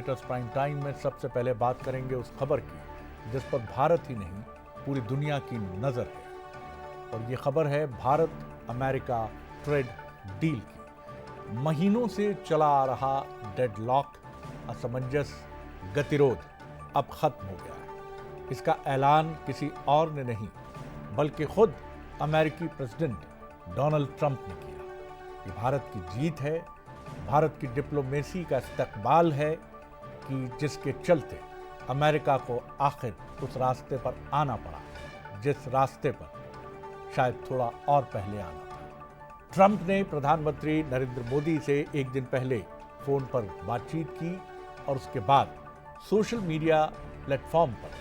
Editors prime time में सबसे पहले बात करेंगे उस खबर की जिस पर भारत ही नहीं पूरी दुनिया की नज़र है। और ये खबर है भारत अमेरिका ट्रेड डील की। महीनों से चला आ रहा डेडलॉक, असमंजस, गतिरोध अब खत्म हो गया है। इसका ऐलान किसी और ने नहीं बल्कि खुद अमेरिकी प्रेसिडेंट डोनाल्ड ट्रंप ने किया। ये भारत की जीत है, भारत की डिप्लोमेसी का इस्तकबाल है कि जिसके चलते अमेरिका को आखिर उस रास्ते पर आना पड़ा जिस रास्ते पर शायद थोड़ा और पहले आना था। ट्रंप ने प्रधानमंत्री नरेंद्र मोदी से एक दिन पहले फोन पर बातचीत की और उसके बाद सोशल मीडिया प्लेटफॉर्म पर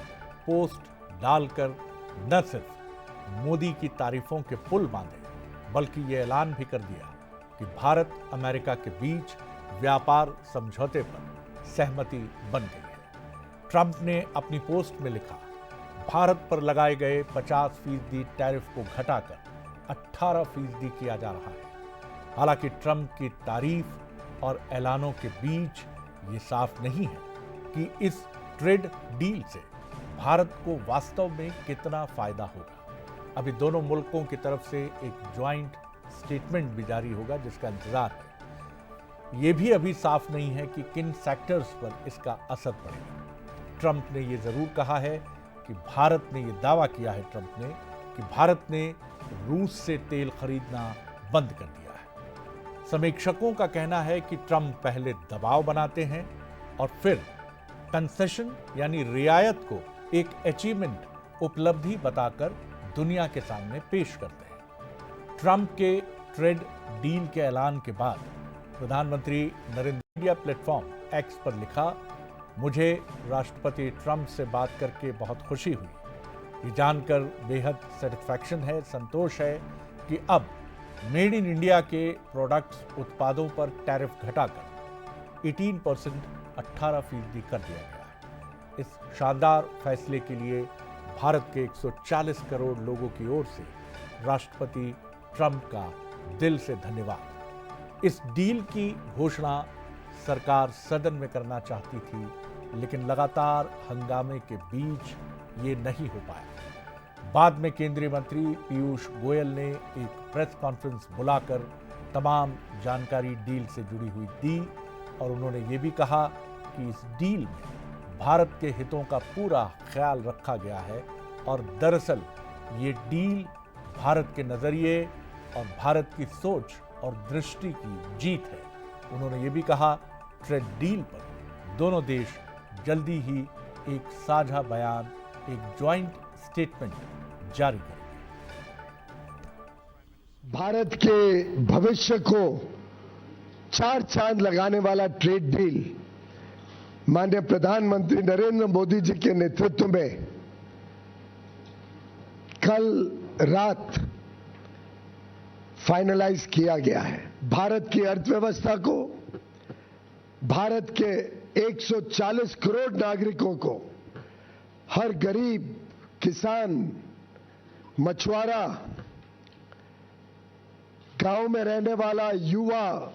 पोस्ट डालकर न सिर्फ मोदी की तारीफों के पुल बांधे बल्कि ये ऐलान भी कर दिया कि भारत अमेरिका के बीच व्यापार समझौते पर सहमति बन गई है। ट्रंप ने अपनी पोस्ट में लिखा, भारत पर लगाए गए 50% टैरिफ को घटाकर 18% किया जा रहा है। हालांकि ट्रंप की तारीफ और ऐलानों के बीच ये साफ नहीं है कि इस ट्रेड डील से भारत को वास्तव में कितना फायदा होगा। अभी दोनों मुल्कों की तरफ से एक ज्वाइंट स्टेटमेंट भी जारी होगा जिसका इंतजार है। यह भी अभी साफ नहीं है कि किन सेक्टर्स पर इसका असर पड़ेगा। ट्रंप ने यह जरूर कहा है कि भारत ने यह दावा किया है कि भारत ने रूस से तेल खरीदना बंद कर दिया है। समीक्षकों का कहना है कि ट्रंप पहले दबाव बनाते हैं और फिर कंसेशन यानी रियायत को एक अचीवमेंट, उपलब्धि बताकर दुनिया के सामने पेश करते हैं। ट्रंप के ट्रेड डील के ऐलान के बाद प्रधानमंत्री नरेंद्र मीडिया प्लेटफॉर्म एक्स पर लिखा, मुझे राष्ट्रपति ट्रंप से बात करके बहुत खुशी हुई। ये जानकर बेहद सेटिस्फैक्शन है, संतोष है कि अब मेड इन इंडिया के प्रोडक्ट्स, उत्पादों पर टैरिफ घटाकर 18% 18% कर दिया गया है। इस शानदार फैसले के लिए भारत के 140 करोड़ लोगों की ओर से राष्ट्रपति ट्रंप का दिल से धन्यवाद। इस डील की घोषणा सरकार सदन में करना चाहती थी लेकिन लगातार हंगामे के बीच ये नहीं हो पाया। बाद में केंद्रीय मंत्री पीयूष गोयल ने एक प्रेस कॉन्फ्रेंस बुलाकर तमाम जानकारी डील से जुड़ी हुई दी और उन्होंने ये भी कहा कि इस डील में भारत के हितों का पूरा ख्याल रखा गया है और दरअसल ये डील भारत के नजरिए और भारत की सोच और दृष्टि की जीत है। उन्होंने ये भी कहा, ट्रेड डील पर दोनों देश जल्दी ही एक साझा बयान, एक ज्वाइंट स्टेटमेंट जारी करेंगे। भारत के भविष्य को चार चांद लगाने वाला ट्रेड डील माननीय प्रधानमंत्री नरेंद्र मोदी जी के नेतृत्व में कल रात फाइनलाइज किया गया है। भारत की अर्थव्यवस्था को, भारत के 140 करोड़ नागरिकों को, हर गरीब, किसान, मछुआरा, गांव में रहने वाला युवा,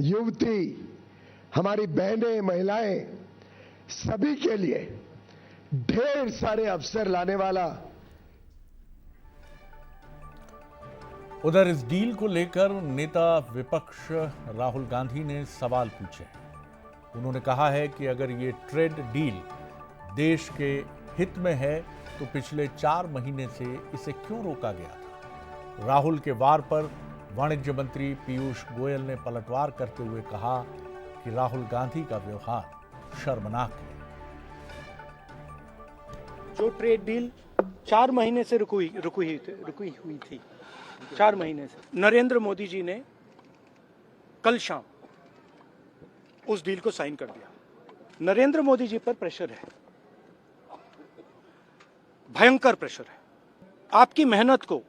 युवती, हमारी बहनें, महिलाएं, सभी के लिए ढेर सारे अवसर लाने वाला। उधर इस डील को लेकर नेता विपक्ष राहुल गांधी ने सवाल पूछे। उन्होंने कहा है कि अगर ये ट्रेड डील देश के हित में है तो पिछले 4 महीने से इसे क्यों रोका गया था। राहुल के वार पर वाणिज्य मंत्री पीयूष गोयल ने पलटवार करते हुए कहा कि राहुल गांधी का व्यवहार शर्मनाक है। जो ट्रेड डील 4 महीने से रुकी हुई थी 4 महीने से, नरेंद्र मोदी जी ने कल शाम उस डील को साइन कर दिया। नरेंद्र मोदी जी पर प्रेशर है, भयंकर प्रेशर है। आपकी मेहनत को,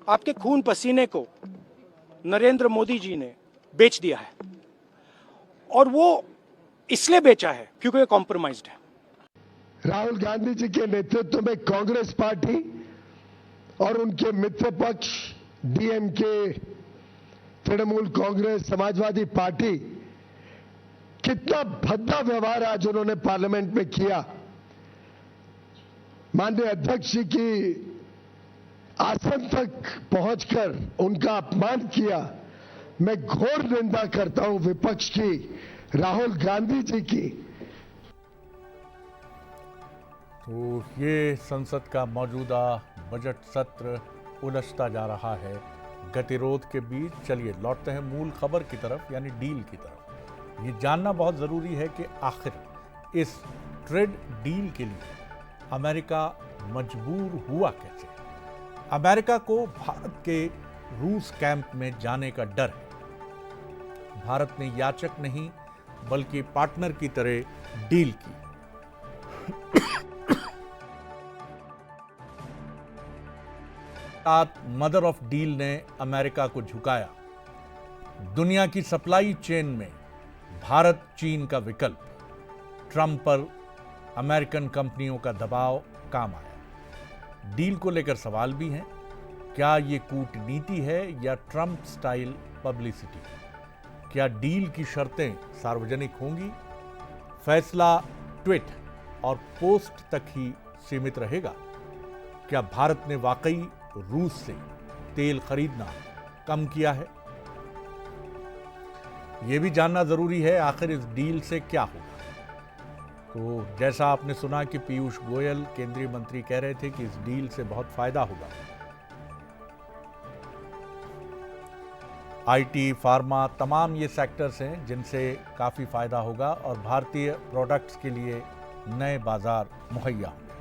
आपके खून पसीने को नरेंद्र मोदी जी ने बेच दिया है और वो इसलिए बेचा है क्योंकि ये कॉम्प्रोमाइज्ड है। राहुल गांधी जी के नेतृत्व में कांग्रेस पार्टी और उनके मित्र पक्ष डीएमके, तृणमूल कांग्रेस, समाजवादी पार्टी कितना भद्दा व्यवहार आज उन्होंने पार्लियामेंट में किया। माननीय अध्यक्ष जी की आसन तक पहुंचकर उनका अपमान किया। मैं घोर निंदा करता हूं विपक्ष की, राहुल गांधी जी की। तो ये संसद का मौजूदा बजट सत्र उलझता जा रहा है गतिरोध के बीच। चलिए लौटते हैं मूल खबर की तरफ, यानी डील की तरफ। ये जानना बहुत ज़रूरी है कि आखिर इस ट्रेड डील के लिए अमेरिका मजबूर हुआ कैसे। अमेरिका को भारत के रूस कैंप में जाने का डर है। भारत ने याचक नहीं बल्कि पार्टनर की तरह डील की। मदर ऑफ डील ने अमेरिका को झुकाया। दुनिया की सप्लाई चेन में भारत चीन का विकल्प। ट्रंप पर अमेरिकन कंपनियों का दबाव काम आया। डील को लेकर सवाल भी हैं। क्या ये कूटनीति है या ट्रंप स्टाइल पब्लिसिटी? क्या डील की शर्तें सार्वजनिक होंगी? फैसला ट्वीट और पोस्ट तक ही सीमित रहेगा? क्या भारत ने वाकई रूस से तेल खरीदना कम किया है? यह भी जानना जरूरी है आखिर इस डील से क्या होगा। तो जैसा आपने सुना कि पीयूष गोयल केंद्रीय मंत्री कह रहे थे कि इस डील से बहुत फायदा होगा। आईटी, फार्मा, तमाम ये सेक्टर्स हैं जिनसे काफी फायदा होगा और भारतीय प्रोडक्ट्स के लिए नए बाजार मुहैया होंगे।